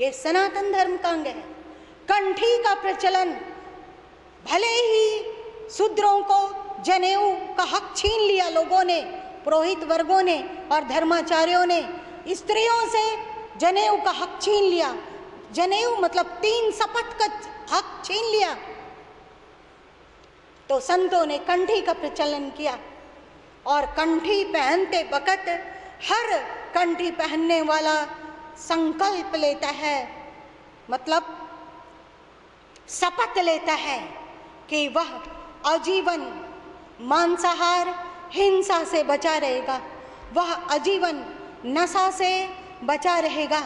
ये सनातन धर्म का अंग है। कंठी का प्रचलन, भले ही शूद्रों को जनेऊ का हक छीन लिया लोगों ने, पुरोहित वर्गों ने और धर्माचार्यों ने, स्त्रियों से जनेऊ का हक छीन लिया। जनेऊ मतलब 3 शपथ का हक छीन लिया, तो संतों ने कंठी का प्रचलन किया। और कंठी पहनते वक्त हर कंठी पहनने वाला संकल्प लेता है, मतलब शपथ लेता है कि वह आजीवन मांसाहार हिंसा से बचा रहेगा, वह आजीवन नशा से बचा रहेगा,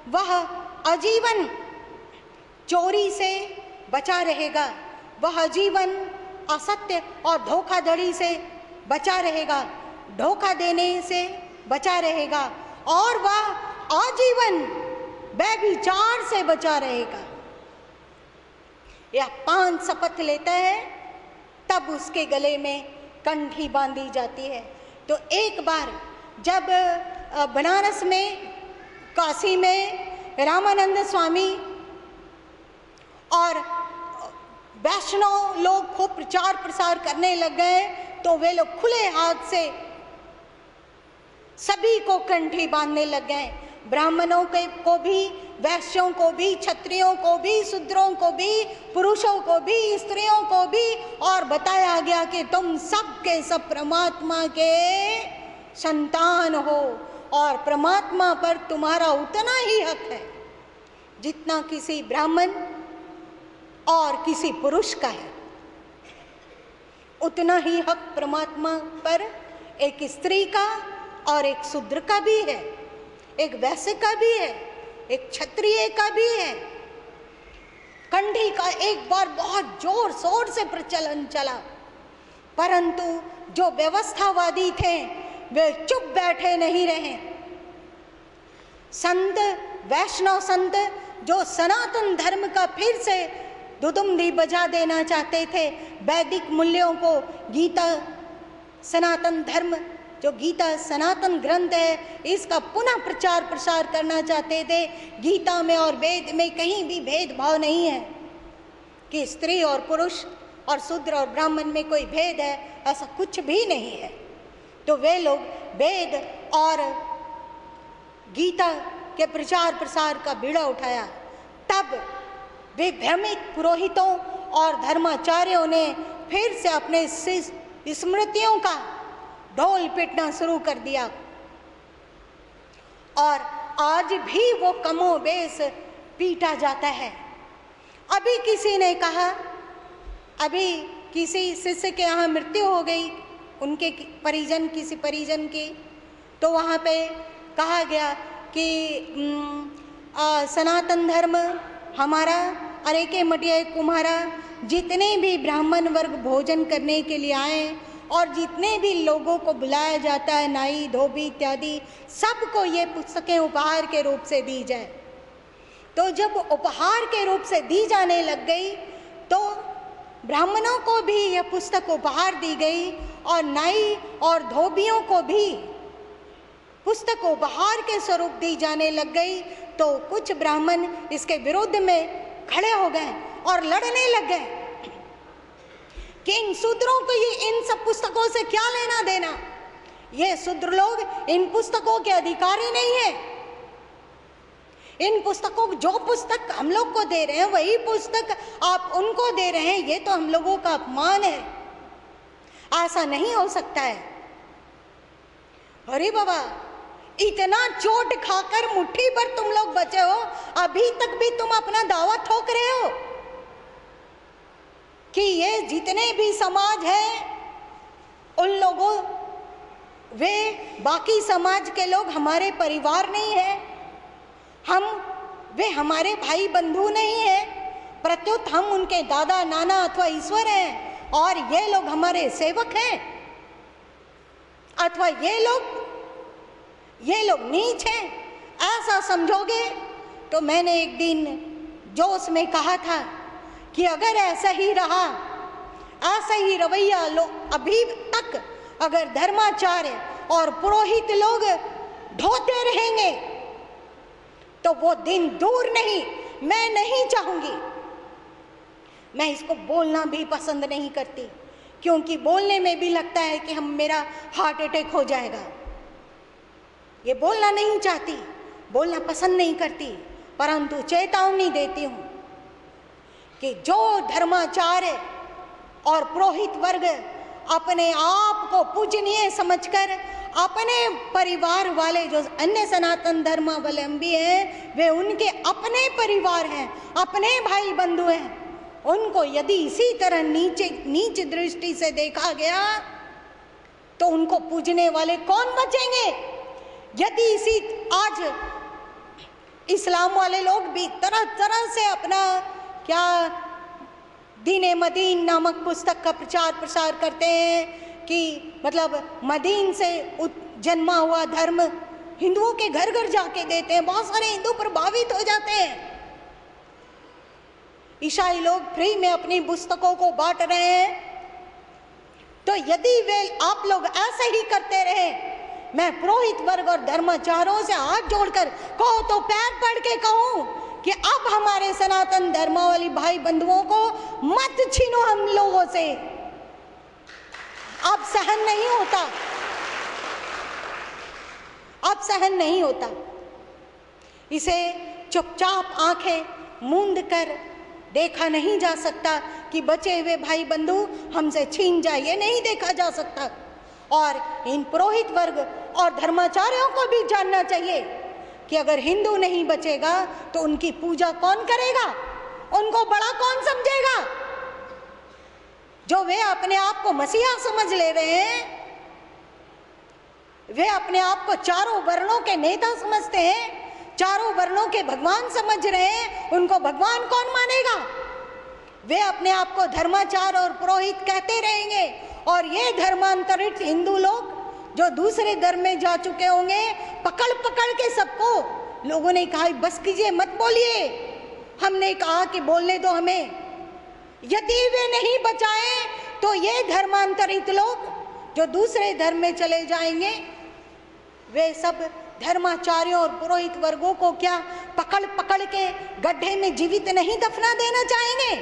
वह आजीवन चोरी से बचा रहेगा, वह आजीवन असत्य और धोखाधड़ी से बचा रहेगा, धोखा देने से बचा रहेगा, और वह आजीवन व्यभिचार से बचा रहेगा। यह 5 शपथ लेता है, तब उसके गले में कंठी बांधी जाती है। तो एक बार जब बनारस में, काशी में रामानंद स्वामी और वैष्णव लोग खूब प्रचार प्रसार करने लग गए, तो वे लोग खुले हाथ से सभी को कंठी बांधने लग गए। ब्राह्मणों को भी, वैश्यों को भी, क्षत्रियों को भी, शूद्रों को भी, पुरुषों को भी, स्त्रियों को भी, और बताया गया कि तुम सब के सब परमात्मा के संतान हो और परमात्मा पर तुम्हारा उतना ही हक है जितना किसी ब्राह्मण और किसी पुरुष का है। उतना ही हक परमात्मा पर एक स्त्री का और एक शूद्र का भी है, एक वैश्य का भी है, एक क्षत्रिय का भी है। कंठी का एक बार बहुत जोर शोर से प्रचलन चला, परंतु जो व्यवस्थावादी थे वे चुप बैठे नहीं रहे। संत, वैष्णव संत जो सनातन धर्म का फिर से दुदुम्बी बजा देना चाहते थे, वैदिक मूल्यों को, गीता सनातन धर्म, जो गीता सनातन ग्रंथ है, इसका पुनः प्रचार प्रसार करना चाहते थे। गीता में और वेद में कहीं भी भेदभाव नहीं है कि स्त्री और पुरुष और शूद्र और ब्राह्मण में कोई भेद है, ऐसा कुछ भी नहीं है। तो वे लोग वेद और गीता के प्रचार प्रसार का बीड़ा उठाया। तब वे भ्रमित पुरोहितों और धर्माचार्यों ने फिर से अपने स्मृतियों का ढोल पीटना शुरू कर दिया, और आज भी वो कमोबेश पीटा जाता है। अभी किसी ने कहा, अभी किसी शिष्य के यहाँ मृत्यु हो गई, उनके परिजन, किसी परिजन की, तो वहाँ पे कहा गया कि सनातन धर्म हमारा, अरे के मटिया कुम्हारा, जितने भी ब्राह्मण वर्ग भोजन करने के लिए आए और जितने भी लोगों को बुलाया जाता है, नाई, धोबी इत्यादि, सबको ये पुस्तकें उपहार के रूप से दी जाए। तो जब उपहार के रूप से दी जाने लग गई, तो ब्राह्मणों को भी यह पुस्तक उपहार दी गई और नाई और धोबियों को भी पुस्तक उपहार के स्वरूप दी जाने लग गई। तो कुछ ब्राह्मण इसके विरुद्ध में खड़े हो गए और लड़ने लग गए कि इन शूद्रों को ये इन सब पुस्तकों से क्या लेना देना, ये शूद्र लोग इन पुस्तकों के अधिकारी नहीं है। इन पुस्तकों, जो पुस्तक हम लोग को दे रहे हैं वही पुस्तक आप उनको दे रहे हैं, ये तो हम लोगों का अपमान है, ऐसा नहीं हो सकता है। अरे बाबा, इतना चोट खाकर मुट्ठी भर तुम लोग बचे हो, अभी तक भी तुम अपना दावा ठोक रहे हो कि ये जितने भी समाज है उन लोगों, वे बाकी समाज के लोग हमारे परिवार नहीं है, वे हमारे भाई बंधु नहीं है, प्रत्युत हम उनके दादा नाना अथवा ईश्वर हैं, और ये लोग हमारे सेवक हैं, अथवा ये लोग नीच हैं, ऐसा समझोगे। तो मैंने एक दिन जोश में कहा था कि अगर ऐसा ही रहा, ऐसा ही रवैया लोग अभी तक अगर धर्माचार्य और पुरोहित लोग ढोते रहेंगे तो वो दिन दूर नहीं, मैं नहीं चाहूंगी। मैं इसको बोलना भी पसंद नहीं करती, क्योंकि बोलने में भी लगता है कि मेरा हार्ट अटैक हो जाएगा। ये बोलना नहीं चाहती, बोलना पसंद नहीं करती, परंतु चेतावनी देती हूँ कि जो धर्माचार्य और पुरोहित वर्ग अपने आप को पूजनीय समझकर अपने परिवार वाले जो अन्य सनातन धर्मावलंबी हैं, वे उनके अपने परिवार हैं, अपने भाई बंधु हैं, उनको यदि इसी तरह नीच दृष्टि से देखा गया तो उनको पूजने वाले कौन बचेंगे? यदि इसी आज इस्लाम वाले लोग भी तरह तरह से अपना क्या दीन मदीन नामक पुस्तक का प्रचार प्रसार करते हैं कि मतलब मदीन से जन्मा हुआ धर्म हिंदुओं के घर घर जाके देते हैं, बहुत सारे हिंदू प्रभावित हो जाते हैं। ईसाई लोग फ्री में अपनी पुस्तकों को बांट रहे हैं, तो यदि वे आप लोग ऐसे ही करते रहे, मैं पुरोहित वर्ग और धर्माचार्यों से हाथ जोड़कर कहो तो पैर पड़ के कहूं कि अब हमारे सनातन धर्मावली भाई बंधुओं को मत छीनो हम लोगों से, अब सहन नहीं होता, अब सहन नहीं होता। इसे चुपचाप आंखें मूंद कर देखा नहीं जा सकता कि बचे हुए भाई बंधु हमसे छीन जाए, ये नहीं देखा जा सकता। और इन पुरोहित वर्ग और धर्माचार्यों को भी जानना चाहिए कि अगर हिंदू नहीं बचेगा तो उनकी पूजा कौन करेगा, उनको बड़ा कौन समझेगा? जो वे अपने आप को मसीहा समझ ले रहे हैं, वे अपने आप को चारों वर्णों के नेता समझते हैं, चारों वर्णों के भगवान समझ रहे हैं, उनको भगवान कौन मानेगा? वे अपने आप को धर्माचार्य और पुरोहित कहते रहेंगे, और ये धर्मांतरित हिंदू लोग जो दूसरे धर्म में जा चुके होंगे, पकड़ पकड़ के सबको लोगों ने कहा बस कीजिए, मत बोलिए, हमने कहा कि बोलने दो हमें। यदि वे नहीं बचाए तो ये धर्मांतरित लोग जो दूसरे धर्म में चले जाएंगे, वे सब धर्माचार्यों और पुरोहित वर्गों को क्या पकड़ पकड़ के गड्ढे में जीवित नहीं दफना देना चाहेंगे?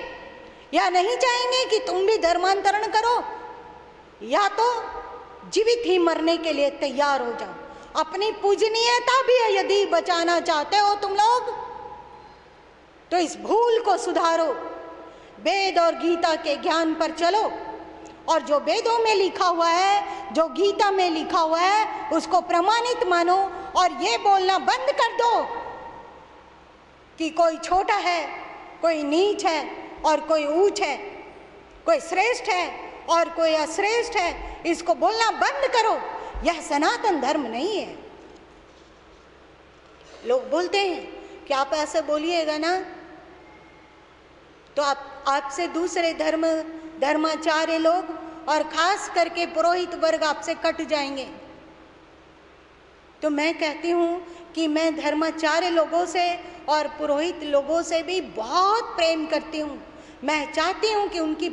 या नहीं चाहेंगे कि तुम भी धर्मांतरण करो, या तो जीवित ही मरने के लिए तैयार हो जाओ। अपनी पूजनीयता भी यदि बचाना चाहते हो तुम लोग, तो इस भूल को सुधारो, वेद और गीता के ज्ञान पर चलो, और जो वेदों में लिखा हुआ है, जो गीता में लिखा हुआ है, उसको प्रमाणित मानो, और ये बोलना बंद कर दो कि कोई छोटा है, कोई नीच है और कोई ऊंच है, कोई श्रेष्ठ है और कोई अश्रेष्ठ है। इसको बोलना बंद करो, यह सनातन धर्म नहीं है। लोग बोलते हैं कि आप ऐसे बोलिएगा ना तो आपसे दूसरे धर्माचार्य लोग और खास करके पुरोहित वर्ग आपसे कट जाएंगे। तो मैं कहती हूँ कि मैं धर्माचार्य लोगों से और पुरोहित लोगों से भी बहुत प्रेम करती हूँ। मैं चाहती हूँ कि उनकी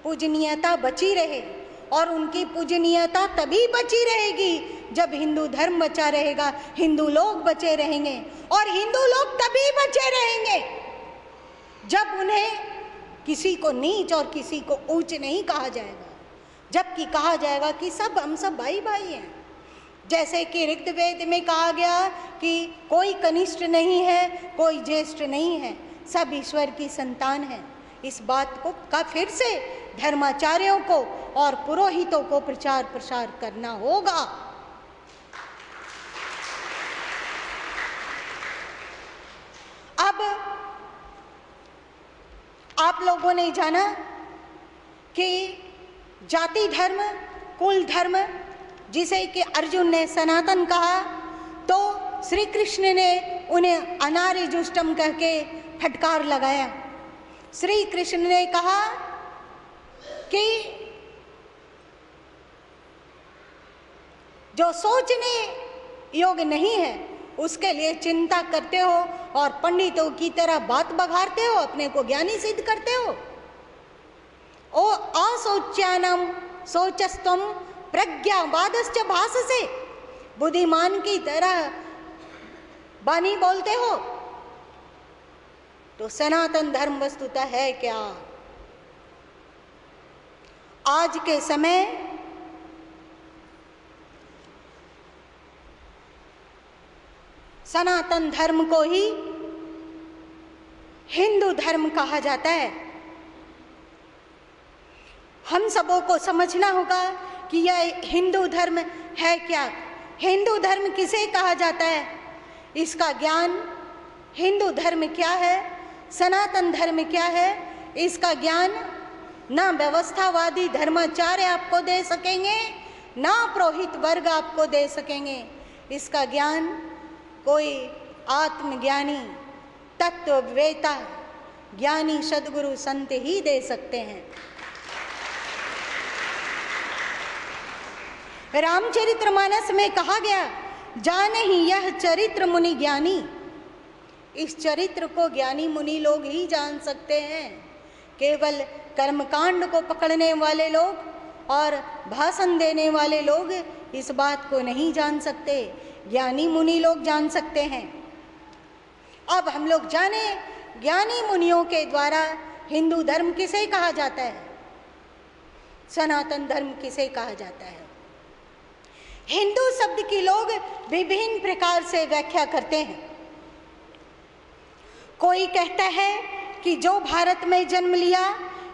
पूजनीयता बची रहे, और उनकी पूजनीयता तभी बची रहेगी जब हिंदू धर्म बचा रहेगा, हिंदू लोग बचे रहेंगे, और हिंदू लोग तभी बचे रहेंगे जब उन्हें किसी को नीच और किसी को ऊंच नहीं कहा जाएगा, जबकि कहा जाएगा कि हम सब भाई भाई हैं। जैसे कि ऋग्वेद में कहा गया कि कोई कनिष्ठ नहीं है, कोई ज्येष्ठ नहीं है, सब ईश्वर की संतान है। इस बात को का फिर से धर्माचार्यों को और पुरोहितों को प्रचार प्रसार करना होगा। अब आप लोगों ने जाना कि जाति धर्म, कुल धर्म, जिसे कि अर्जुन ने सनातन कहा, तो श्री कृष्ण ने उन्हें अनार्य जुष्टम कह के फटकार लगाया। श्री कृष्ण ने कहा कि जो सोचने योग्य नहीं है उसके लिए चिंता करते हो और पंडितों की तरह बात बघारते हो, अपने को ज्ञानी सिद्ध करते हो। ओ असोच्यानम सोचस्तम प्रज्ञावादश्च भाससे, बुद्धिमान की तरह बानी बोलते हो, तो सनातन धर्म वस्तुतः है क्या? आज के समय सनातन धर्म को ही हिंदू धर्म कहा जाता है। हम सबों को समझना होगा कि यह हिंदू धर्म है क्या, हिंदू धर्म किसे कहा जाता है, इसका ज्ञान हिंदू धर्म क्या है, सनातन धर्म क्या है, इसका ज्ञान ना व्यवस्थावादी धर्माचार्य आपको दे सकेंगे, ना पुरोहित वर्ग आपको दे सकेंगे। इसका ज्ञान कोई आत्मज्ञानी तत्ववेता ज्ञानी सद्गुरु संत ही दे सकते हैं। रामचरितमानस में कहा गया, जाने ही यह चरित्र मुनि ज्ञानी। इस चरित्र को ज्ञानी मुनि लोग ही जान सकते हैं। केवल कर्मकांड को पकड़ने वाले लोग और भाषण देने वाले लोग इस बात को नहीं जान सकते, ज्ञानी मुनि लोग जान सकते हैं। अब हम लोग जाने ज्ञानी मुनियों के द्वारा हिंदू धर्म किसे कहा जाता है, सनातन धर्म किसे कहा जाता है। हिंदू शब्द की लोग विभिन्न प्रकार से व्याख्या करते हैं। कोई कहता है कि जो भारत में जन्म लिया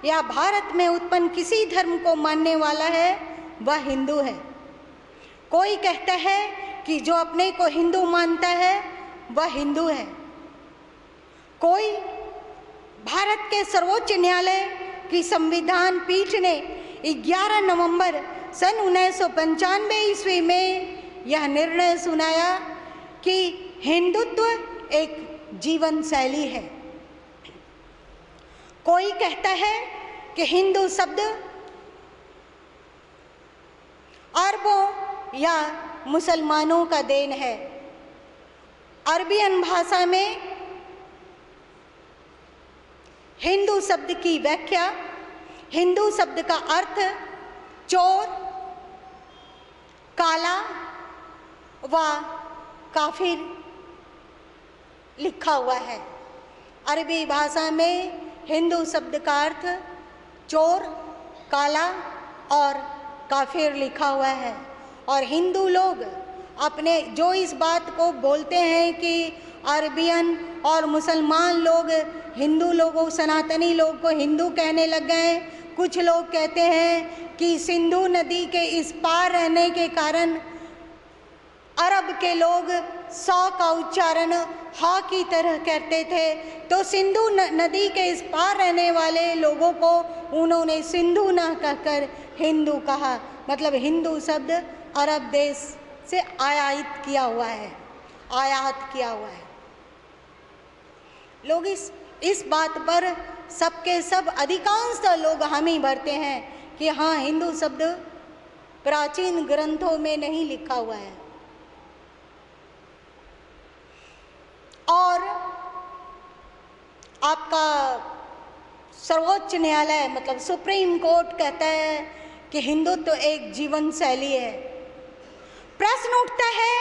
या भारत में उत्पन्न किसी धर्म को मानने वाला है वह हिंदू है। कोई कहता है कि जो अपने को हिंदू मानता है वह हिंदू है। कोई भारत के सर्वोच्च न्यायालय की संविधान पीठ ने 11 नवंबर सन 1995 ईस्वी में यह निर्णय सुनाया कि हिंदुत्व एक जीवन शैली है। कोई कहता है कि हिंदू शब्द अरबों या मुसलमानों का देन है। अरबियन भाषा में हिंदू शब्द की व्याख्या, हिंदू शब्द का अर्थ चोर, काला व काफिर लिखा हुआ है। अरबी भाषा में हिंदू शब्द का अर्थ चोर, काला और काफिर लिखा हुआ है। और हिंदू लोग अपने जो इस बात को बोलते हैं कि अरबियन और मुसलमान लोग हिंदू लोगों, सनातनी लोग को हिंदू कहने लग गए। कुछ लोग कहते हैं कि सिंधु नदी के इस पार रहने के कारण अरब के लोग सौ का उच्चारण हा की तरह करते थे, तो सिंधु नदी के इस पार रहने वाले लोगों को उन्होंने सिंधु ना कहकर हिंदू कहा। मतलब हिंदू शब्द अरब देश से आयात किया हुआ है, आयात किया हुआ है। लोग इस बात पर सबके सब अधिकांश लोग हामी भरते हैं कि हाँ, हिंदू शब्द प्राचीन ग्रंथों में नहीं लिखा हुआ है। और आपका सर्वोच्च न्यायालय मतलब सुप्रीम कोर्ट कहता है कि हिंदुत्व एक जीवन शैली है। प्रश्न उठता है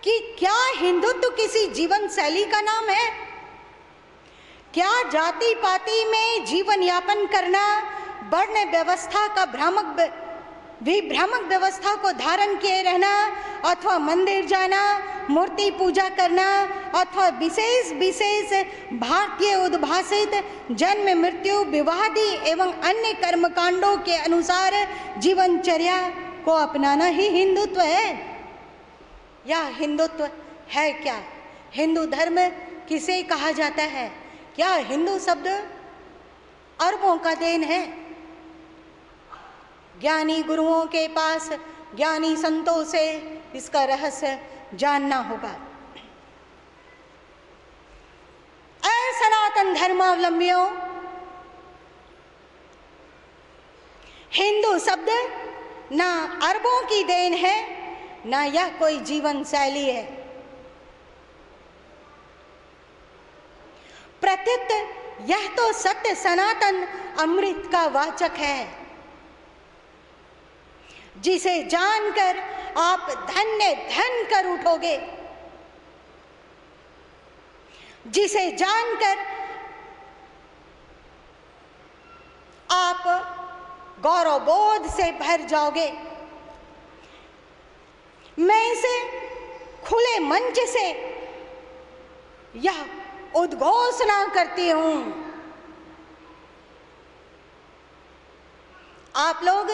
कि क्या हिंदुत्व किसी जीवन शैली का नाम है? क्या जाति पाति में जीवन यापन करना, वर्ण व्यवस्था का भ्रामक व्यवस्था को धारण किए रहना, अथवा मंदिर जाना, मूर्ति पूजा करना, अथवा विशेष भारतीय उद्भाषित जन्म, मृत्यु, विवाहादि एवं अन्य कर्मकांडों के अनुसार जीवनचर्या को अपनाना ही हिंदुत्व है? या हिंदुत्व है क्या? हिंदू धर्म किसे कहा जाता है? क्या हिंदू शब्द अरबों का देन है? ज्ञानी गुरुओं के पास, ज्ञानी संतों से इसका रहस्य जानना होगा। ऐ सनातन धर्मावलंबियों, हिंदू शब्द ना अरबों की देन है, ना यह कोई जीवन शैली है। प्रत्युत यह तो सत्य सनातन अमृत का वाचक है, जिसे जानकर आप धन्य धन कर उठोगे। जिसे जानकर आप गौरवबोध से भर जाओगे। मैं इसे खुले मंच से यह उद्घोषणा करती हूं, आप लोग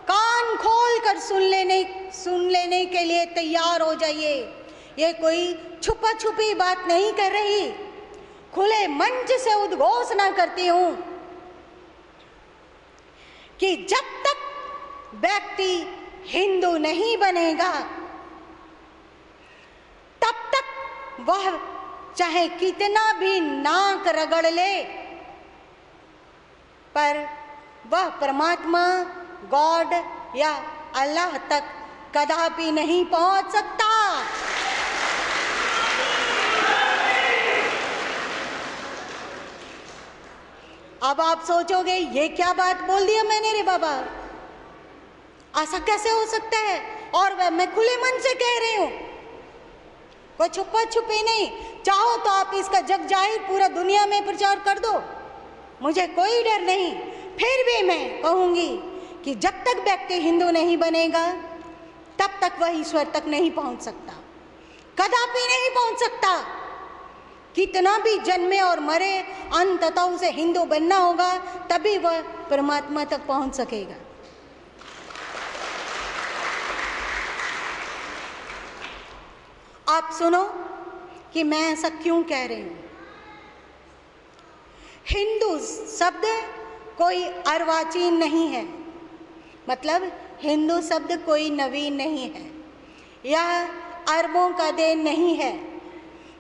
कान खोल कर सुन लेने के लिए तैयार हो जाइए। ये कोई छुपा छुपी बात नहीं कर रही, खुले मंच से उद्घोषणा करती हूं कि जब तक व्यक्ति हिंदू नहीं बनेगा तब तक वह चाहे कितना भी नाक रगड़ ले, पर वह परमात्मा, गॉड या अल्लाह तक कदापि नहीं पहुंच सकता। अब आप सोचोगे ये क्या बात बोल दिया मैंने रे बाबा, ऐसा कैसे हो सकता है? और वह मैं खुले मन से कह रही हूं, कोई छुपा छुपी नहीं। चाहो तो आप इसका जग जाहिर पूरा दुनिया में प्रचार कर दो, मुझे कोई डर नहीं। फिर भी मैं कहूंगी कि जब तक व्यक्ति हिंदू नहीं बनेगा तब तक वह ईश्वर तक नहीं पहुंच सकता, कदापि नहीं पहुंच सकता। कितना भी जन्मे और मरे, अंततः उसे हिंदू बनना होगा, तभी वह परमात्मा तक पहुंच सकेगा। आप सुनो कि मैं ऐसा क्यों कह रही हूं। हिंदू शब्द कोई अर्वाचीन नहीं है, मतलब हिंदू शब्द कोई नवीन नहीं है, यह अरबों का देन नहीं है,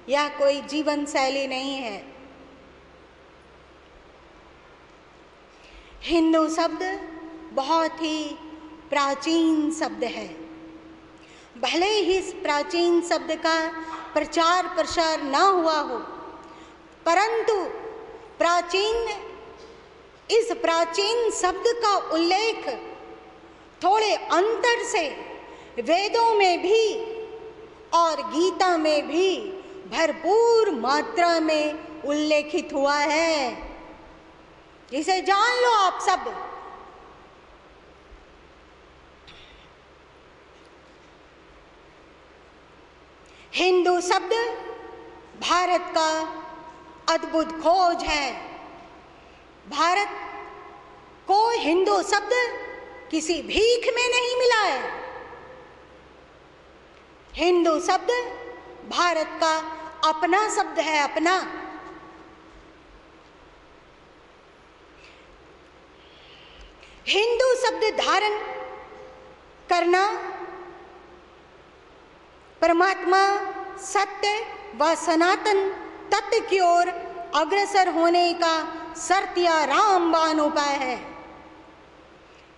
यह कोई जीवन शैली नहीं है। हिंदू शब्द बहुत ही प्राचीन शब्द है। भले ही इस प्राचीन शब्द का प्रचार प्रसार ना हुआ हो, परंतु इस प्राचीन शब्द का उल्लेख थोड़े अंतर से वेदों में भी और गीता में भी भरपूर मात्रा में उल्लेखित हुआ है, इसे जान लो आप सब। हिंदू शब्द भारत का अद्भुत खोज है। भारत को हिंदू शब्द किसी भीख में नहीं मिला है। हिंदू शब्द भारत का अपना शब्द है, अपना। हिंदू शब्द धारण करना परमात्मा, सत्य व सनातन तत्व की ओर अग्रसर होने का शर्त या रामबाण उपाय है।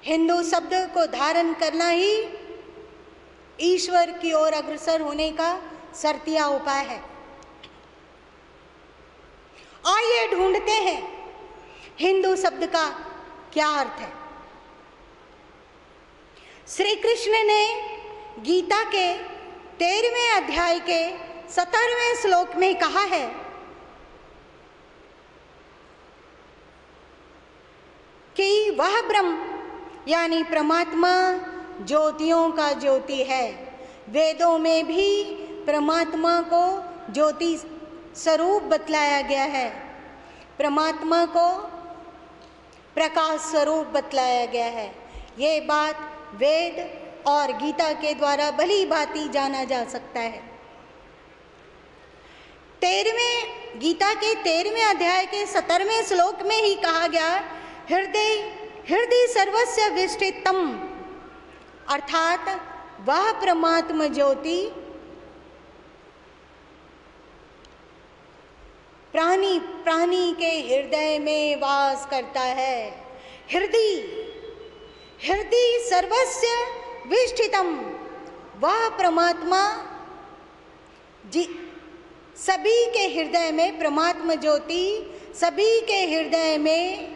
हिंदू शब्द को धारण करना ही ईश्वर की ओर अग्रसर होने का शर्तिया उपाय है। आइए ढूंढते हैं हिंदू शब्द का क्या अर्थ है। श्री कृष्ण ने गीता के 13वें अध्याय के 17वें श्लोक में कहा है, कि वह ब्रह्म यानी परमात्मा ज्योतियों का ज्योति है। वेदों में भी परमात्मा को ज्योति स्वरूप बतलाया गया है, परमात्मा को प्रकाश स्वरूप बतलाया गया है। ये बात वेद और गीता के द्वारा भली भांति जाना जा सकता है। गीता के 13वें अध्याय के 17वें श्लोक में ही कहा गया, हृदय सर्वस्य विष्टितम, अर्थात वह परमात्मा ज्योति प्राणी के हृदय में वास करता है। हृदय सर्वस्य विष्टितम, वह परमात्मा सभी के हृदय में, परमात्मा ज्योति सभी के हृदय में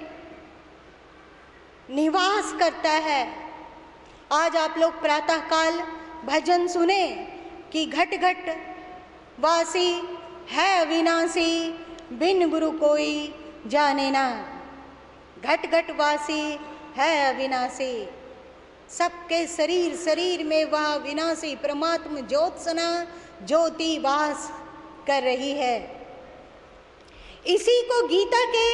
निवास करता है। आज आप लोग प्रातः काल भजन सुने कि घट घट वासी है अविनाशी, बिन गुरु कोई जाने ना। घट घट वासी है अविनाशी, सबके शरीर शरीर में वह विनाशी परमात्म ज्योत्सना ज्योति वास कर रही है। इसी को गीता के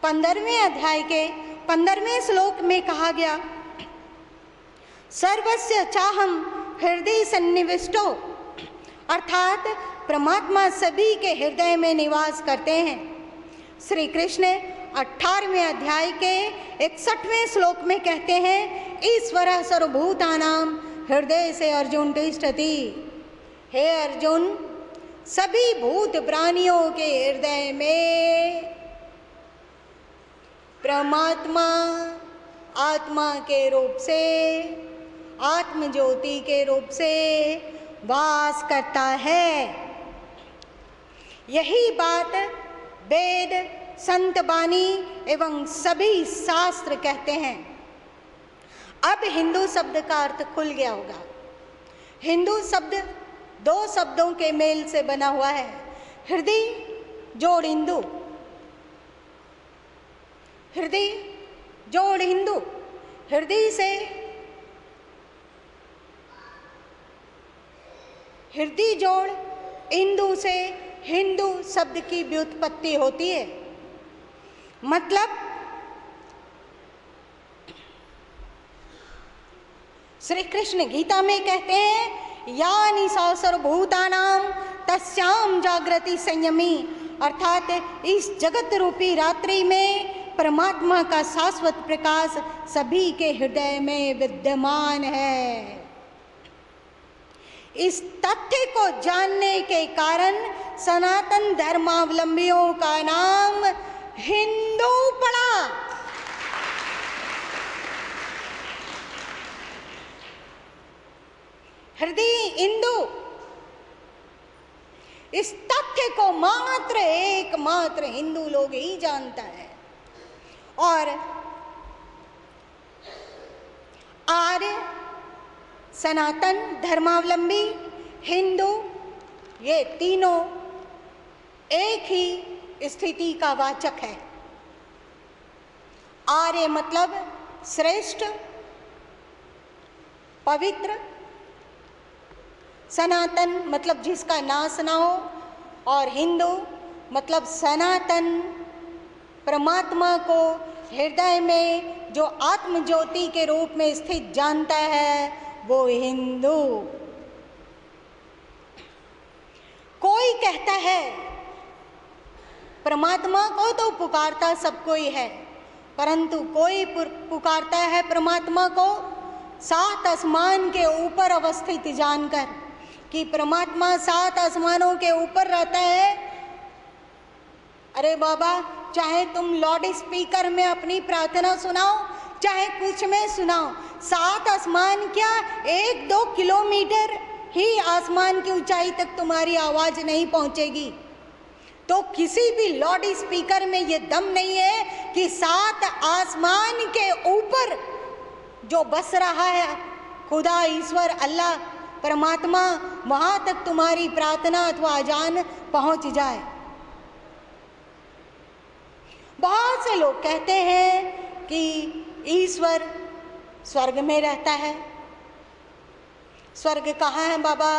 15वें अध्याय के 15वें श्लोक में कहा गया, सर्वस्य चाहम हृदय सन्निविष्टो, अर्थात परमात्मा सभी के हृदय में निवास करते हैं। श्री कृष्ण 18वें अध्याय के 61वें श्लोक में कहते हैं, ईश्वर सर्वभूतानां हृदय से अर्जुन तिष्ठति। हे अर्जुन, सभी भूत प्राणियों के हृदय में परमात्मा आत्मा के रूप से, आत्म ज्योति के रूप से वास करता है। यही बात वेद, संत बानी एवं सभी शास्त्र कहते हैं। अब हिंदू शब्द का अर्थ खुल गया होगा। हिंदू शब्द 2 शब्दों के मेल से बना हुआ है, हृदय जोड़ हिंदू, हृदय जोड़ हिंदू। हृदय से, हृदय जोड़ हिंदू से हिंदू शब्द की व्युत्पत्ति होती है। मतलब श्री कृष्ण गीता में कहते हैं, यानि सा सर्वभूतानां तस्याम जागृति संयमी, अर्थात इस जगत रूपी रात्रि में परमात्मा का शाश्वत प्रकाश सभी के हृदय में विद्यमान है। इस तथ्य को जानने के कारण सनातन धर्मावलंबियों का नाम हिंदू पड़ा। हृदय हिंदू, इस तथ्य को मात्र एकमात्र हिंदू लोग ही जानता है। और आर्य, सनातन धर्मावलंबी, हिंदू, ये तीनों एक ही स्थिति का वाचक है। आर्य मतलब श्रेष्ठ, पवित्र, सनातन मतलब जिसका नाश ना हो, और हिंदू मतलब सनातन परमात्मा को हृदय में जो आत्म ज्योति के रूप में स्थित जानता है, वो हिंदू। कोई कहता है परमात्मा को तो पुकारता सब कोई है, परंतु कोई पुकारता है परमात्मा को 7 आसमान के ऊपर अवस्थित जानकर कि परमात्मा 7 आसमानों के ऊपर रहता है। अरे बाबा, चाहे तुम लाउड स्पीकर में अपनी प्रार्थना सुनाओ, चाहे कुछ में सुनाओ, 7 आसमान क्या 1-2 किलोमीटर ही आसमान की ऊंचाई तक तुम्हारी आवाज नहीं पहुंचेगी। तो किसी भी लाउड स्पीकर में ये दम नहीं है कि 7 आसमान के ऊपर जो बस रहा है खुदा, ईश्वर, अल्लाह, परमात्मा, वहां तक तुम्हारी प्रार्थना अथवा अजान पहुंच जाए। बहुत से लोग कहते हैं कि ईश्वर स्वर्ग में रहता है। स्वर्ग कहाँ है बाबा?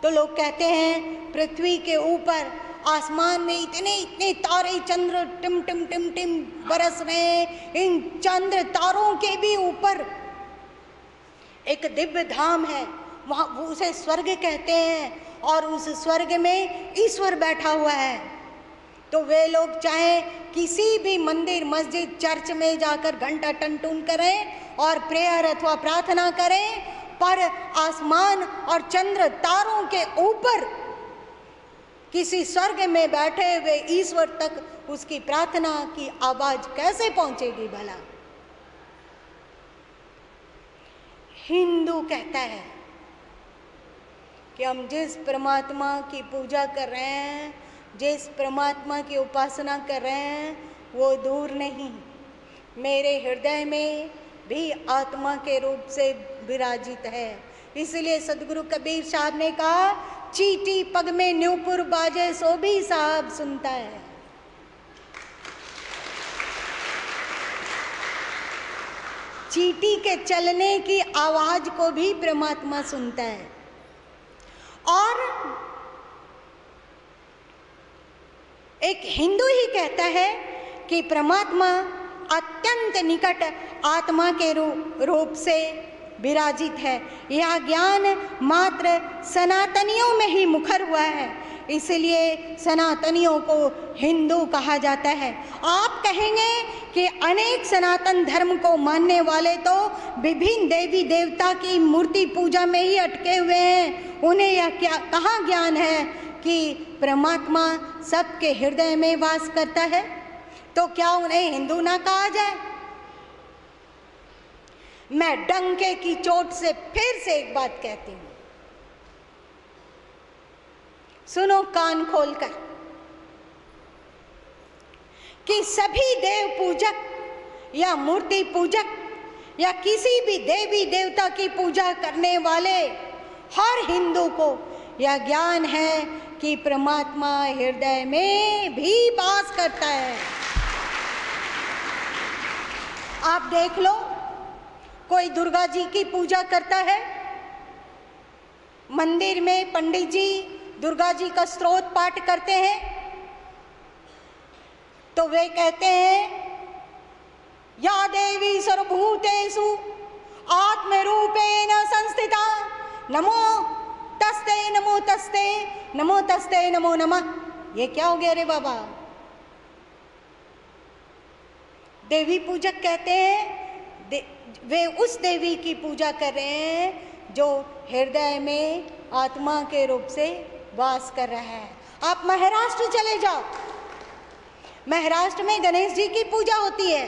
तो लोग कहते हैं पृथ्वी के ऊपर आसमान में इतने इतने तारे, चंद्र टिम टिम टिम टिम बरस रहे हैं। इन चंद्र तारों के भी ऊपर एक दिव्य धाम है, वहाँ उसे स्वर्ग कहते हैं, और उस स्वर्ग में ईश्वर बैठा हुआ है। तो वे लोग चाहे किसी भी मंदिर, मस्जिद, चर्च में जाकर घंटा टनटून करें और प्रेयर अथवा प्रार्थना करें, पर आसमान और चंद्र तारों के ऊपर किसी स्वर्ग में बैठे हुए ईश्वर तक उसकी प्रार्थना की आवाज कैसे पहुंचेगी भला? हिंदू कहता है कि हम जिस परमात्मा की पूजा कर रहे हैं, जिस परमात्मा की उपासना कर रहे हैं, वो दूर नहीं, मेरे हृदय में भी आत्मा के रूप से विराजित है। इसलिए सदगुरु कबीर साहब ने कहा, चीटी पग में न्यूपुर बाजे सो भी साहब सुनता है। चीटी के चलने की आवाज को भी परमात्मा सुनता है। और एक हिंदू ही कहता है कि परमात्मा अत्यंत निकट आत्मा के रूप से विराजित है। यह ज्ञान मात्र सनातनियों में ही मुखर हुआ है, इसलिए सनातनियों को हिंदू कहा जाता है। आप कहेंगे कि अनेक सनातन धर्म को मानने वाले तो विभिन्न देवी देवता की मूर्ति पूजा में ही अटके हुए हैं। उन्हें यह क्या कहाँ ज्ञान है कि परमात्मा सबके हृदय में वास करता है? तो क्या उन्हें हिंदू ना कहा जाए? मैं डंके की चोट से फिर से एक बात कहती हूं, सुनो कान खोलकर, कि सभी देव पूजक या मूर्ति पूजक या किसी भी देवी देवता की पूजा करने वाले हर हिंदू को यह ज्ञान है कि परमात्मा हृदय में भी वास करता है। आप देख लो, कोई दुर्गा जी की पूजा करता है, मंदिर में पंडित जी दुर्गा जी का स्तोत्र पाठ करते हैं, तो वे कहते हैं या देवी सर्वभूतेषु आत्मरूपेण संस्थिता नमो तस्ते नमो तस्ते नमो तस्ते नमो नमः। ये क्या हो गया रे बाबा? देवी पूजक कहते हैं वे उस देवी की पूजा कर रहे हैं जो हृदय में आत्मा के रूप से वास कर रहा है। आप महाराष्ट्र चले जाओ, महाराष्ट्र में गणेश जी की पूजा होती है,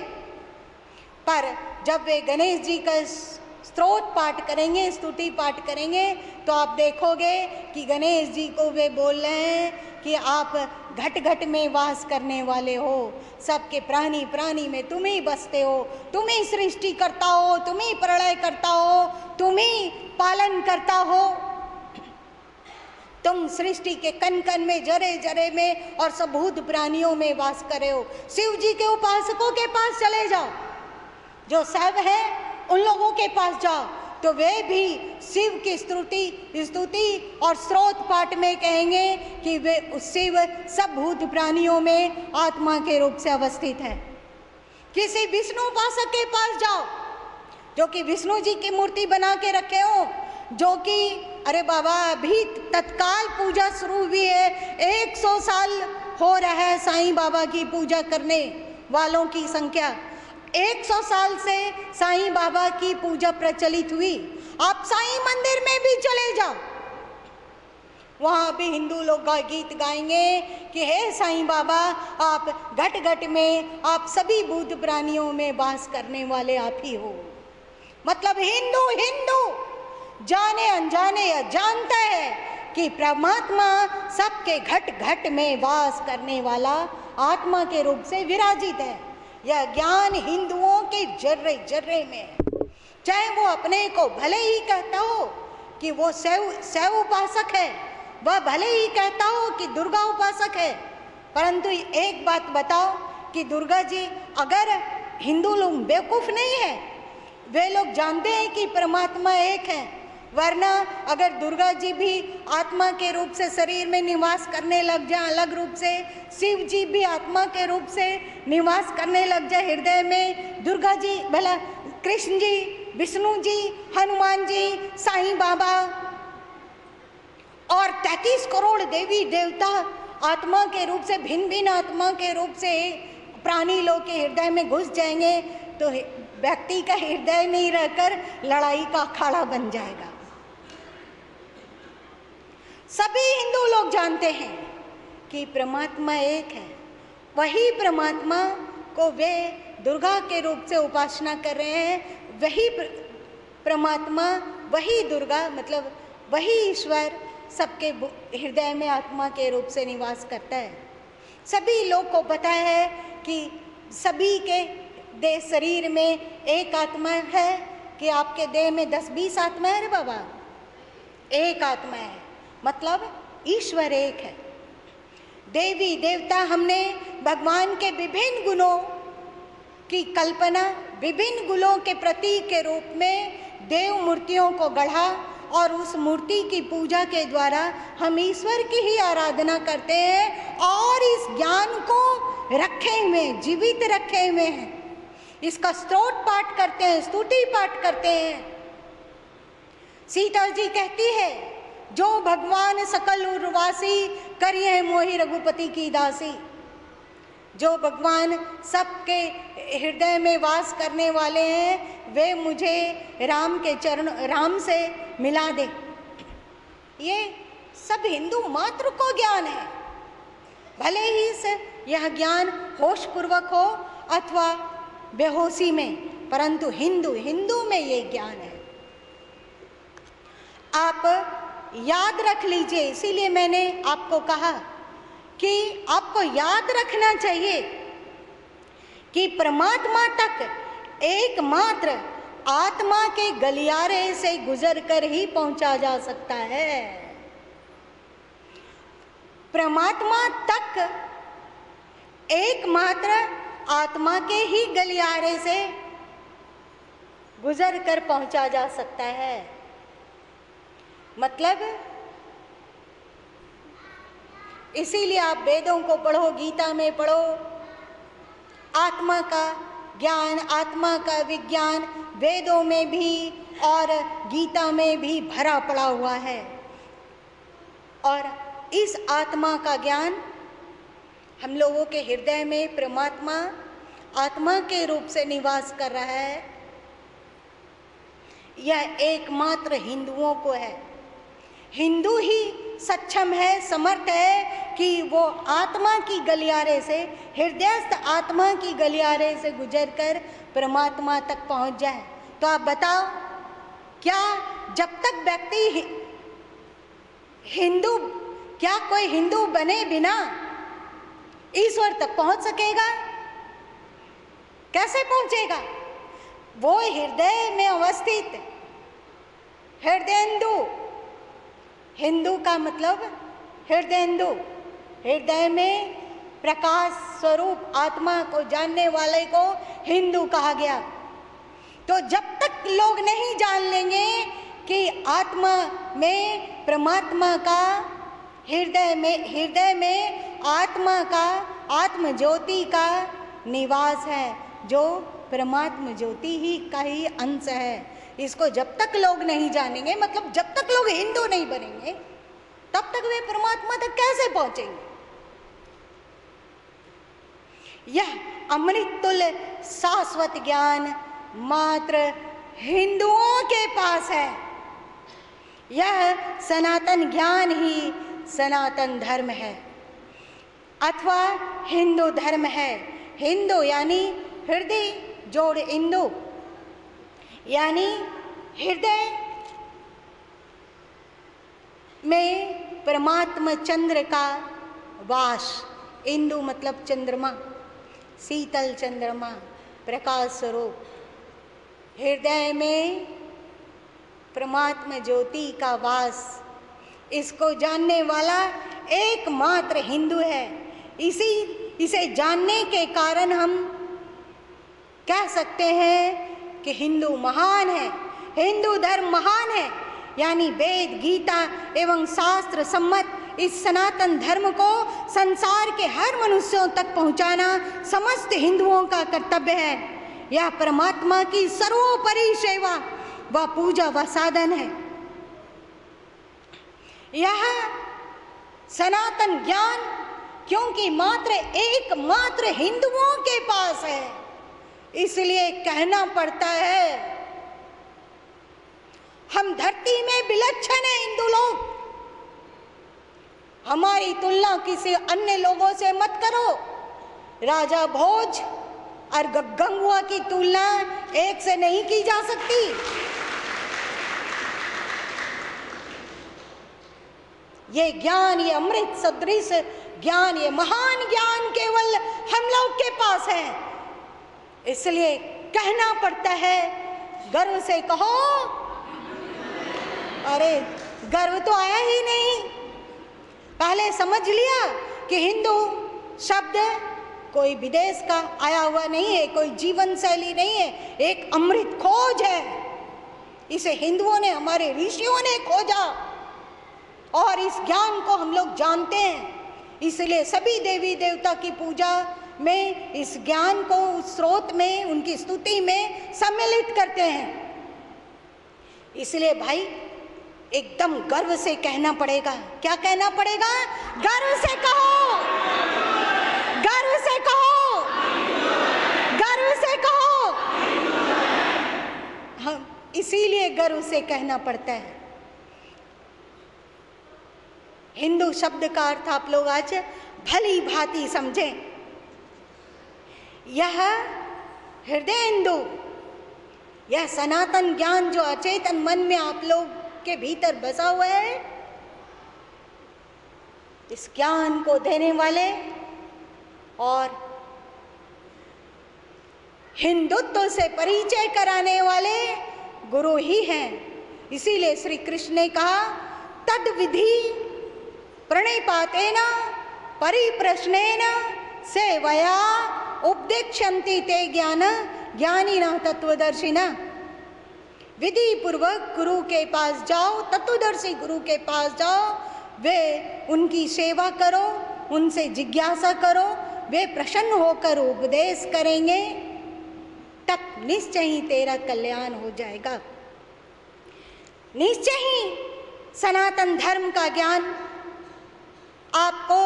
पर जब वे गणेश जी का स्तोत्र पाठ करेंगे, स्तुति पाठ करेंगे, तो आप देखोगे कि गणेश जी को वे बोल रहे हैं कि आप घट घट में वास करने वाले हो, सबके प्राणी प्राणी में तुम ही बसते हो, तुम ही सृष्टि करता हो, तुम ही प्रलय करता हो, तुम ही पालन करता हो, तुम सृष्टि के कण कण में, जरे जरे में और सब भूत प्राणियों में वास करे हो। शिव जी के उपासकों के पास चले जाओ, जो सब है उन लोगों के पास जाओ, तो वे भी शिव की स्तुति और स्तोत्र पाठ में कहेंगे कि वे शिव सब भूत प्राणियों में आत्मा के रूप से अवस्थित है। किसी विष्णु उपासक के पास जाओ जो कि विष्णु जी की मूर्ति बना के रखे हो, जो कि अरे बाबा अभी तत्काल पूजा शुरू हुई है, 100 साल हो रहा है साईं बाबा की पूजा करने वालों की संख्या, 100 साल से साईं बाबा की पूजा प्रचलित हुई। आप साईं मंदिर में भी चले जाओ, वहाँ भी हिंदू लोग गीत गाएंगे कि हे साईं बाबा, आप घट घट में, आप सभी भूत प्राणियों में वास करने वाले आप ही हो। मतलब हिंदू जाने अनजाने या जानता है कि परमात्मा सबके घट घट में वास करने वाला आत्मा के रूप से विराजित है। यह ज्ञान हिंदुओं के जर्रे जर्रे में है। चाहे वो अपने को भले ही कहता हो कि वो शैव उपासक है, वह भले ही कहता हो कि दुर्गा उपासक है, परंतु एक बात बताओ कि दुर्गा जी, अगर हिंदू लोग बेवकूफ़ नहीं है, वे लोग जानते हैं कि परमात्मा एक है, वरना अगर दुर्गा जी भी आत्मा के रूप से शरीर में निवास करने लग जाए अलग रूप से, शिव जी भी आत्मा के रूप से निवास करने लग जाए हृदय में, दुर्गा जी भला कृष्ण जी, विष्णु जी, हनुमान जी, साईं बाबा और 33 करोड़ देवी देवता आत्मा के रूप से, भिन्न भिन्न आत्मा के रूप से प्राणी लोग के हृदय में घुस जाएंगे, तो व्यक्ति का हृदय नहीं रहकर लड़ाई का अखाड़ा बन जाएगा। सभी हिंदू लोग जानते हैं कि परमात्मा एक है। वही परमात्मा को वे दुर्गा के रूप से उपासना कर रहे हैं, वही परमात्मा, वही दुर्गा, मतलब वही ईश्वर सबके हृदय में आत्मा के रूप से निवास करता है। सभी लोग को पता है कि सभी के देह शरीर में एक आत्मा है, कि आपके देह में 10-20 आत्मा है रे बाबा, एक आत्मा है। मतलब ईश्वर एक है। देवी देवता, हमने भगवान के विभिन्न गुणों की कल्पना, विभिन्न गुणों के प्रतीक के रूप में देव मूर्तियों को गढ़ा और उस मूर्ति की पूजा के द्वारा हम ईश्वर की ही आराधना करते हैं और इस ज्ञान को रखे हुए, जीवित रखे हुए हैं। इसका स्तोत्र पाठ करते हैं, स्तुति पाठ करते हैं। सीता जी कहती है, जो भगवान सकल उर्वासी करिए मोहि रघुपति की दासी। जो भगवान सबके हृदय में वास करने वाले हैं, वे मुझे राम के चरण, राम से मिला दे। ये सब हिंदू मात्र को ज्ञान है, भले ही से यह ज्ञान होश पूर्वक हो अथवा बेहोशी में, परंतु हिंदू में ये ज्ञान है। आप याद रख लीजिए, इसीलिए मैंने आपको कहा कि आपको याद रखना चाहिए कि परमात्मा तक एकमात्र आत्मा के गलियारे से गुजरकर ही पहुंचा जा सकता है। परमात्मा तक एकमात्र आत्मा के ही गलियारे से गुजरकर पहुंचा जा सकता है। मतलब इसीलिए आप वेदों को पढ़ो, गीता में पढ़ो, आत्मा का ज्ञान, आत्मा का विज्ञान वेदों में भी और गीता में भी भरा पड़ा हुआ है। और इस आत्मा का ज्ञान हम लोगों के हृदय में परमात्मा आत्मा के रूप से निवास कर रहा है। यह एकमात्र हिंदुओं को है। हिंदू ही सक्षम है, समर्थ है कि वो आत्मा की गलियारे से, हृदयस्थ आत्मा की गलियारे से गुजरकर परमात्मा तक पहुंच जाए। तो आप बताओ, क्या जब तक व्यक्ति हिंदू, क्या कोई हिंदू बने बिना ईश्वर तक पहुंच सकेगा? कैसे पहुंचेगा? वो हृदय में अवस्थित हृदयेंदु, हिंदू का मतलब हृदयेंदु, हृदय में प्रकाश स्वरूप आत्मा को जानने वाले को हिंदू कहा गया। तो जब तक लोग नहीं जान लेंगे कि आत्मा में परमात्मा का हृदय में आत्मा का, आत्म ज्योति का निवास है, जो परमात्मा ज्योति ही का ही अंश है। इसको जब तक लोग नहीं जानेंगे, मतलब जब तक लोग हिंदू नहीं बनेंगे, तब तक वे परमात्मा तक कैसे पहुंचेंगे? यह अमृत तुल्य शाश्वत ज्ञान मात्र हिंदुओं के पास है। यह सनातन ज्ञान ही सनातन धर्म है अथवा हिंदू धर्म है। हिंदू यानी हृदय जोड़ इंदु, यानी हृदय में परमात्मा चंद्र का वास। इंदु मतलब चंद्रमा, शीतल चंद्रमा, प्रकाश स्वरूप। हृदय में परमात्मा ज्योति का वास, इसको जानने वाला एकमात्र हिंदू है। इसे जानने के कारण हम कह सकते हैं कि हिंदू महान है, हिंदू धर्म महान है। यानी वेद, गीता एवं शास्त्र सम्मत इस सनातन धर्म को संसार के हर मनुष्यों तक पहुंचाना समस्त हिंदुओं का कर्तव्य है। यह परमात्मा की सर्वोपरि सेवा व पूजा व साधन है। यह सनातन ज्ञान क्योंकि एकमात्र हिंदुओं के पास है, इसलिए कहना पड़ता है, हम धरती में विलक्षण हैं हिंदू लोग। हमारी तुलना किसी अन्य लोगों से मत करो। राजा भोज और गंगुआ की तुलना एक से नहीं की जा सकती। ये ज्ञान, ये अमृत सदृश ज्ञान, ये महान ज्ञान केवल हम लोग के पास है। इसलिए कहना पड़ता है, गर्व से कहो, अरे गर्व तो आया ही नहीं। पहले समझ लिया कि हिंदू शब्द कोई विदेश का आया हुआ नहीं है, कोई जीवन शैली नहीं है, एक अमृत खोज है। इसे हिंदुओं ने, हमारे ऋषियों ने खोजा और इस ज्ञान को हम लोग जानते हैं। इसलिए सभी देवी देवता की पूजा में इस ज्ञान को उस स्रोत में, उनकी स्तुति में सम्मिलित करते हैं। इसलिए भाई एकदम गर्व से कहना पड़ेगा। क्या कहना पड़ेगा? गर्व से कहो, गर्व से कहो, गर्व से कहो। हम इसीलिए गर्व से कहना पड़ता है। हिंदू शब्द का अर्थ आप लोग आज भली भांति समझें। यह हृदय हिंदू, यह सनातन ज्ञान जो अचेतन मन में आप लोग के भीतर बसा हुआ है, इस ज्ञान को देने वाले और हिंदुत्व से परिचय कराने वाले गुरु ही हैं। इसीलिए श्री कृष्ण ने कहा, तद विधि प्रणिपातेन परिप्रश्नेन सेवया उपदेक्षन्ति ते ज्ञान ज्ञानिनः तत्वदर्शिनः। विधि पूर्वक गुरु के पास जाओ, तत्वदर्शी गुरु के पास जाओ, वे उनकी सेवा करो, उनसे जिज्ञासा करो, वे प्रसन्न होकर उपदेश करेंगे, तब निश्चय ही तेरा कल्याण हो जाएगा। निश्चय ही सनातन धर्म का ज्ञान आपको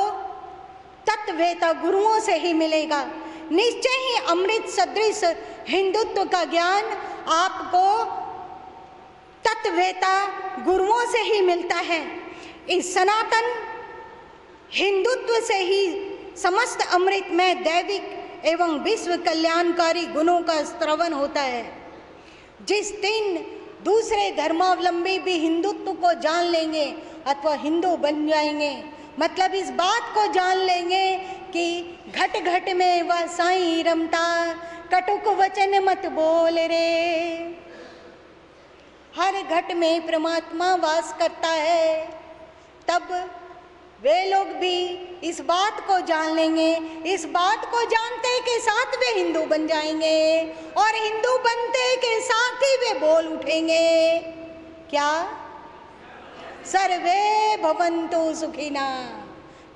तत्ववेता गुरुओं से ही मिलेगा। निश्चय ही अमृत सदृश हिंदुत्व का ज्ञान आपको तत्ववेता गुरुओं से ही मिलता है। इस सनातन हिंदुत्व से ही समस्त अमृतमय दैविक एवं विश्व कल्याणकारी गुणों का श्रवण होता है। जिस दिन दूसरे धर्मावलंबी भी हिंदुत्व को जान लेंगे अथवा हिंदू बन जाएंगे, मतलब इस बात को जान लेंगे कि घट घट में वह साईं रमता, कटुक वचन मत बोल रे। हर घट में परमात्मा वास करता है, तब वे लोग भी इस बात को जान लेंगे। इस बात को जानते के साथ वे हिंदू बन जाएंगे और हिंदू बनते के साथ ही वे बोल उठेंगे, क्या? सर्वे भवन्तु सुखिना।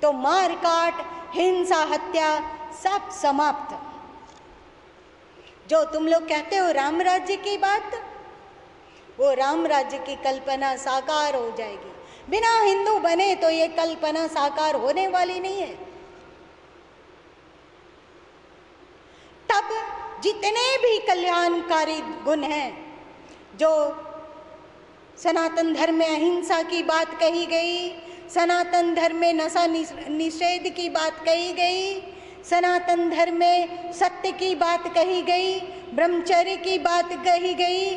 तो मार काट, हिंसा, हत्या सब समाप्त। जो तुम लोग कहते हो राम राज्य की बात, वो राम राज्य की कल्पना साकार हो जाएगी। बिना हिंदू बने तो ये कल्पना साकार होने वाली नहीं है। तब जितने भी कल्याणकारी गुण हैं, जो सनातन धर्म में अहिंसा की बात कही गई, सनातन धर्म में नशा निषेध की बात कही गई, सनातन धर्म में सत्य की बात कही गई, ब्रह्मचर्य की बात कही गई,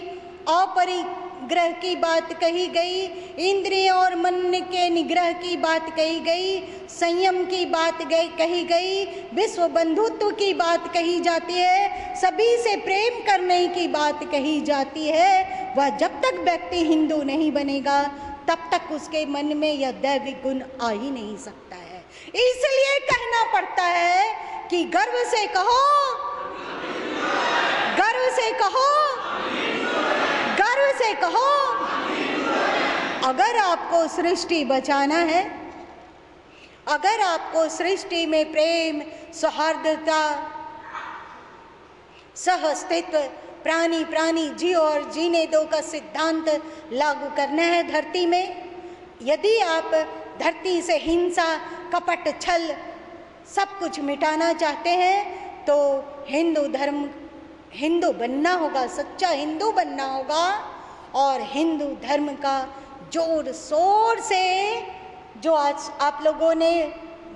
अपरिग्रह की बात कही गई, इंद्रिय और मन के निग्रह की बात कही गई, संयम की बात कही गई, विश्व बंधुत्व की बात कही जाती है, सभी से प्रेम करने की बात कही जाती है। वह जब तक व्यक्ति हिंदू नहीं बनेगा तब तक उसके मन में यह दैविक गुण आ ही नहीं सकता है। इसलिए कहना पड़ता है कि गर्व से कहो, गर्व से कहो, गर्व से कहो। अगर आपको सृष्टि बचाना है, अगर आपको सृष्टि में प्रेम, सौहार्दता, सहअस्तित्व, प्राणी प्राणी जियो और जीने दो का सिद्धांत लागू करना है धरती में, यदि आप धरती से हिंसा, कपट, छल सब कुछ मिटाना चाहते हैं तो हिंदू बनना होगा, सच्चा हिंदू बनना होगा। और हिंदू धर्म का जोर शोर से, जो आज आप लोगों ने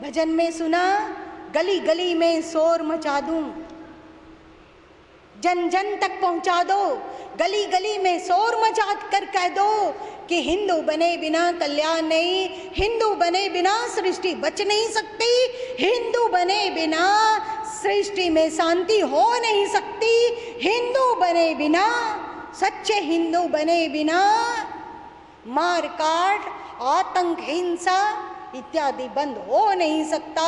भजन में सुना, गली गली में शोर मचा दूं, जन जन तक पहुंचा दो, गली गली में शोर मचा कर कह दो कि हिंदू बने बिना कल्याण नहीं, हिंदू बने बिना सृष्टि बच नहीं सकती, हिंदू बने बिना सृष्टि में शांति हो नहीं सकती, हिंदू बने बिना, सच्चे हिंदू बने बिना मार काट, आतंक, हिंसा इत्यादि बंद हो नहीं सकता।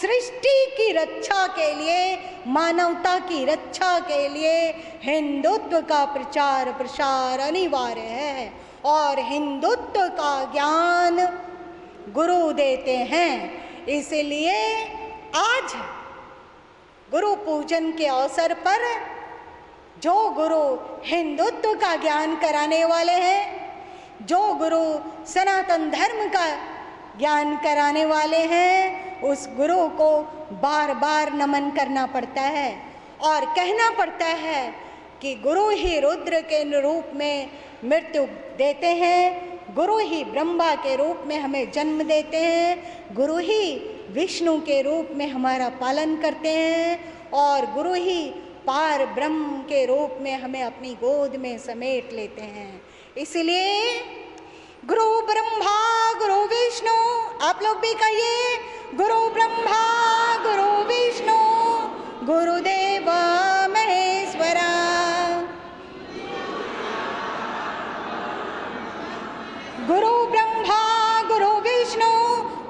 सृष्टि की रक्षा के लिए, मानवता की रक्षा के लिए हिंदुत्व का प्रचार प्रसार अनिवार्य है और हिंदुत्व का ज्ञान गुरु देते हैं। इसलिए आज गुरु पूजन के अवसर पर जो गुरु हिंदुत्व का ज्ञान कराने वाले हैं, जो गुरु सनातन धर्म का ज्ञान कराने वाले हैं, उस गुरु को बार बार नमन करना पड़ता है और कहना पड़ता है कि गुरु ही रुद्र के रूप में मृत्यु देते हैं, गुरु ही ब्रह्मा के रूप में हमें जन्म देते हैं, गुरु ही विष्णु के रूप में हमारा पालन करते हैं और गुरु ही पार ब्रह्म के रूप में हमें अपनी गोद में समेट लेते हैं। इसलिए गुरु ब्रह्मा गुरु विष्णु, आप लोग भी कहिए, गुरु ब्रह्मा गुरु विष्णु गुरुदेव महेश्वरा। गुरु ब्रह्मा गुरु विष्णु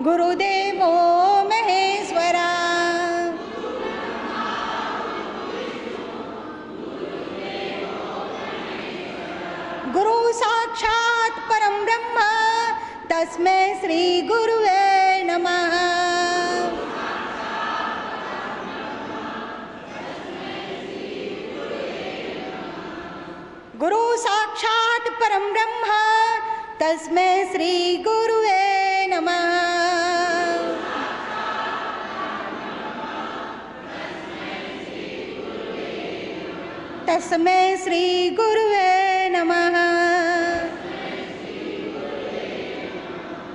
गुरुदेवो महेश्वरा। गुरु साक्षात् परम ब्रह्म तस्मै श्री गुरुवे नमः। गुरु साक्षात् परम ब्रह्म तस्मै श्री गुरुवे नमः। तस्मै श्री गुरुवे नमः।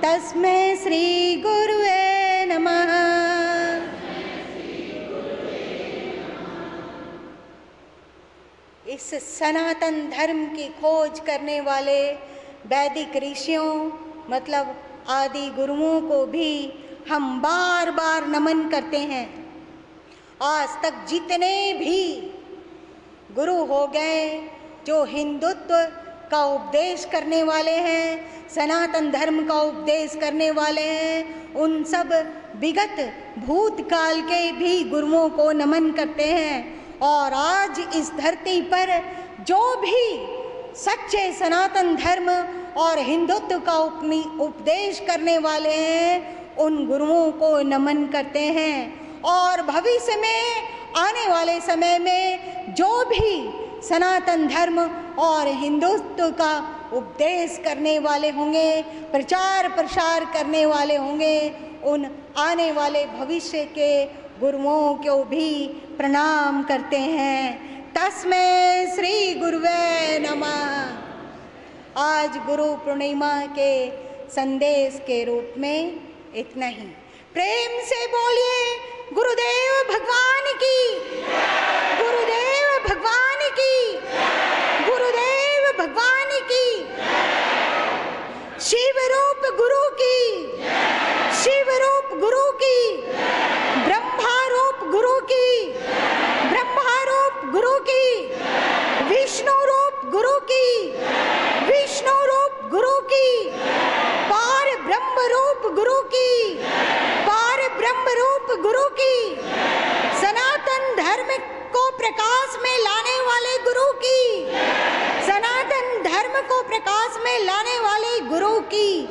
तस्मै श्री गुरुवे नमः। इस सनातन धर्म की खोज करने वाले वैदिक ऋषियों मतलब आदि गुरुओं को भी हम बार बार नमन करते हैं। आज तक जितने भी गुरु हो गए जो हिंदुत्व का उपदेश करने वाले हैं, सनातन धर्म का उपदेश करने वाले हैं, उन सब विगत भूतकाल के भी गुरुओं को नमन करते हैं। और आज इस धरती पर जो भी सच्चे सनातन धर्म और हिंदुत्व का उपदेश करने वाले हैं, उन गुरुओं को नमन करते हैं। और भविष्य में आने वाले समय में जो भी सनातन धर्म और हिंदुत्व का उपदेश करने वाले होंगे, प्रचार प्रसार करने वाले होंगे, उन आने वाले भविष्य के गुरुओं को भी प्रणाम करते हैं। तस्मै श्री गुरुवे नमः। आज गुरु पूर्णिमा के संदेश के रूप में इतना ही। प्रेम से बोलिए गुरुदेव भगवान की, गुरुदेव भगवान की, गुरुदेव भगवान की। शिव रूप गुरु की, शिव रूप गुरु की, ब्रह्मा रूप गुरु की, ब्रह्मा रूप गुरु की, विष्णु रूप गुरु की, विष्णु रूप गुरु की, पार ब्रह्म रूप गुरु की, पार ब्रह्म रूप गुरु की, सनातन धर्म को प्रकाश में लाने वाले गुरु की, सनातन धर्म को प्रकाश में लाने वाले गुरु की।